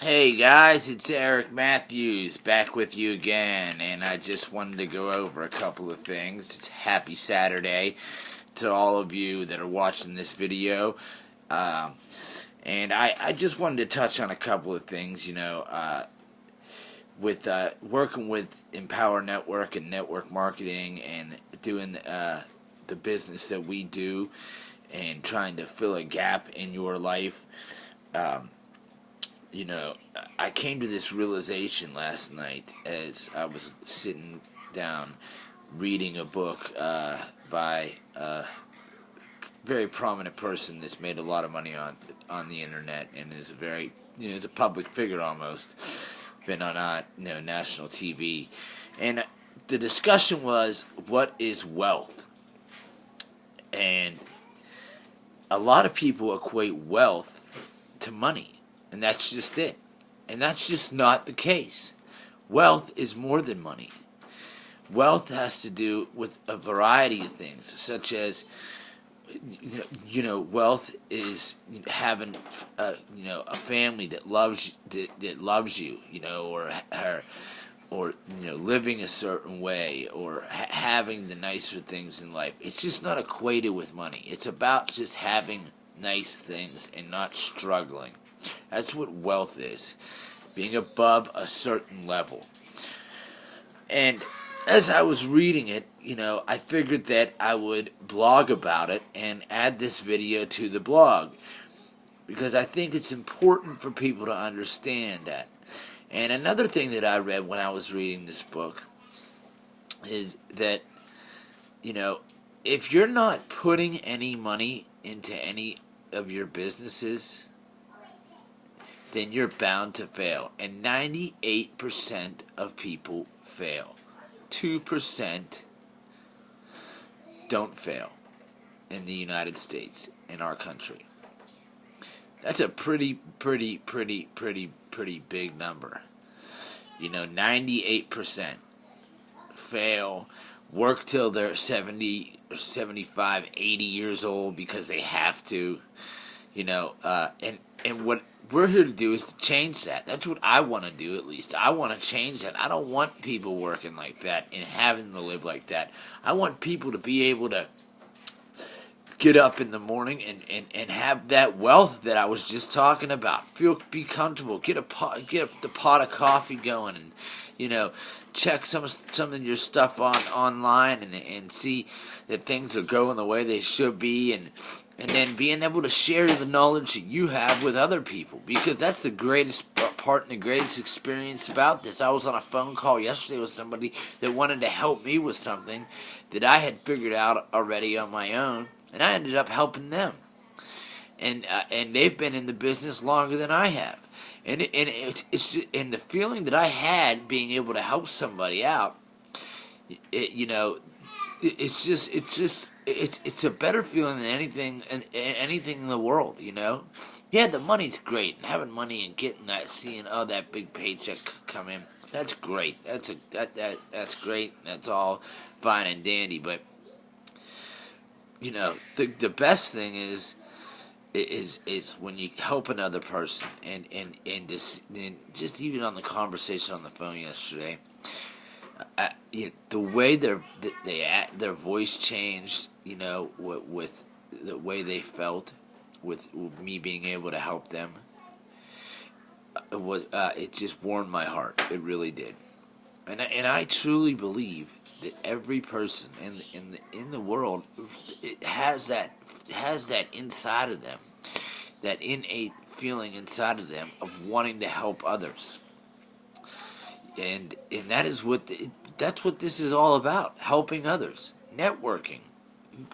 Hey guys, it's Eric Matthews back with you again, and I just wanted to go over a couple of things. It's happy Saturday to all of you that are watching this video, and I just wanted to touch on a couple of things. With working with Empower Network and network marketing and doing the business that we do, and trying to fill a gap in your life. I came to this realization last night as I was sitting down reading a book by a very prominent person that's made a lot of money on the internet and is a very is a public figure almost, been on national TV, and the discussion was, what is wealth? And a lot of people equate wealth to money. And that's just it. And that's just not the case. Wealth is more than money. Wealth has to do with a variety of things, such as, wealth is having, a family that loves you, or living a certain way, or having the nicer things in life. It's just not equated with money. It's about just having nice things and not struggling. That's what wealth is, being above a certain level. And as I was reading it, I figured that I would blog about it and add this video to the blog, because I think it's important for people to understand that. And another thing that I read when I was reading this book is that, if you're not putting any money into any of your businesses, then you're bound to fail. And 98% of people fail. 2% don't fail in the United States, in our country. That's a pretty big number. 98% fail, work till they're 70, 75, 80 years old because they have to, and what we're here to do is to change that. That's what I want to do, at least. I want to change that. I don't want people working like that and having to live like that. I want people to be able to get up in the morning and have that wealth that I was just talking about. Be comfortable. Get the pot of coffee going, and check some of your stuff online and see that things are going the way they should be, and then being able to share the knowledge that you have with other people, because that's the greatest part and the greatest experience about this. I was on a phone call yesterday with somebody that wanted to help me with something that I had figured out already on my own, and I ended up helping them. And they've been in the business longer than I have. And it's the feeling that I had being able to help somebody out, it's a better feeling than anything in the world. Yeah, the money's great, and having money and getting that, seeing that big paycheck come in, that's great. That's great. That's all fine and dandy. But the best thing is when you help another person, and just even on the conversation on the phone yesterday. The way their voice changed, with the way they felt, with me being able to help them, it just warmed my heart. It really did, and I truly believe that every person in the world has that inside of them, that innate feeling inside of them of wanting to help others. And that is that's what this is all about: helping others, networking,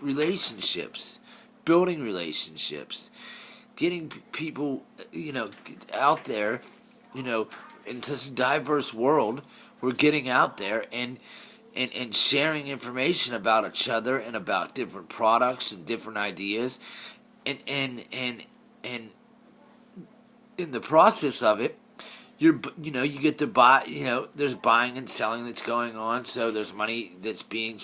relationships, building relationships, getting people, out there, in such a diverse world. We're getting out there and sharing information about each other and about different products and different ideas, and in the process of it, you get to buy, there's buying and selling that's going on, so there's money that's being,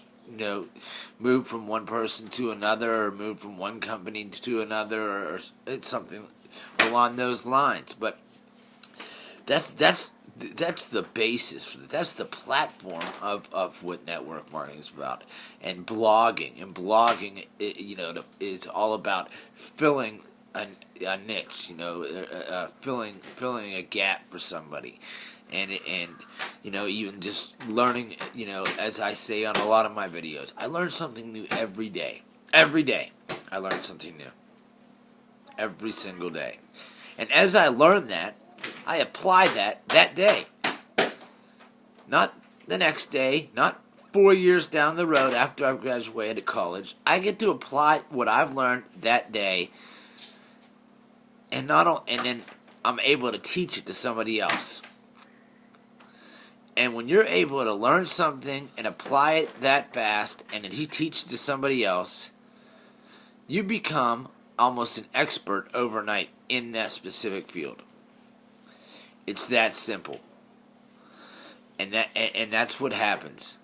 moved from one person to another, or moved from one company to another, or it's something along those lines. But That's the basis for that's the platform of what network marketing is about, and blogging it's all about filling a niche, filling a gap for somebody, and even just learning, as I say on a lot of my videos, I learn something new every day. Every day I learn something new, every single day, and as I learn that, I apply that day. Not the next day, not 4 years down the road after I've graduated college. I get to apply what I've learned that day, and then I'm able to teach it to somebody else. And when you're able to learn something and apply it that fast, and then he teaches it to somebody else, you become almost an expert overnight in that specific field. It's that simple, and that's what happens,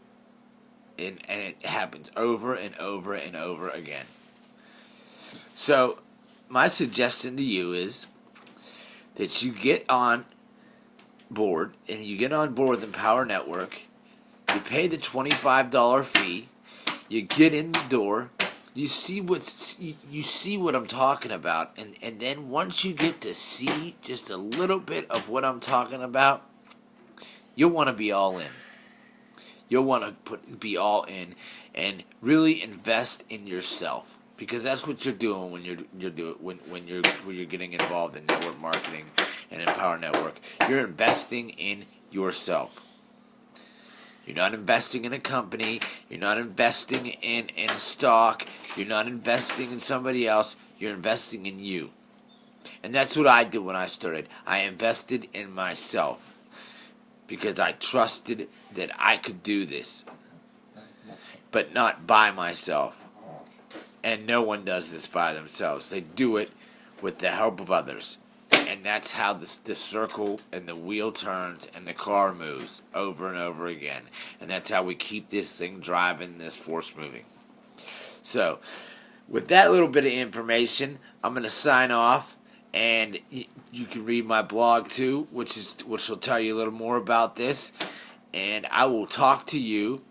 and it happens over and over and over again. So, my suggestion to you is that you get on board, and you get on board the Empower Network. You pay the $25 fee. You get in the door. You see what I'm talking about, and then once you get to see just a little bit of what I'm talking about, you'll want to be all in. You'll want to be all in and really invest in yourself, because that's what you're doing when you're getting involved in network marketing and Empower Network. You're investing in yourself. You're not investing in a company. You're not investing in a stock. You're not investing in somebody else. You're investing in you. And that's what I did when I started. I invested in myself because I trusted that I could do this, but not by myself. And no one does this by themselves. They do it with the help of others. And that's how the circle and the wheel turns and the car moves over and over again. And that's how we keep this thing driving, this force moving. So, with that little bit of information, I'm going to sign off. And you can read my blog too, which will tell you a little more about this. And I will talk to you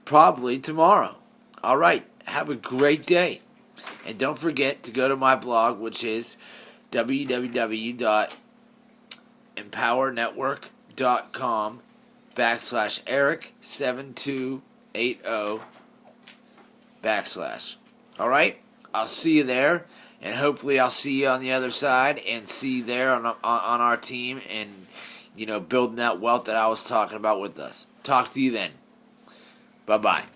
probably tomorrow. All right. Have a great day. And don't forget to go to my blog, which is www.empowernetwork.com/Eric7280 /. All right? I'll see you there, and hopefully I'll see you on the other side and see you there on our team and, building that wealth that I was talking about with us. Talk to you then. Bye-bye.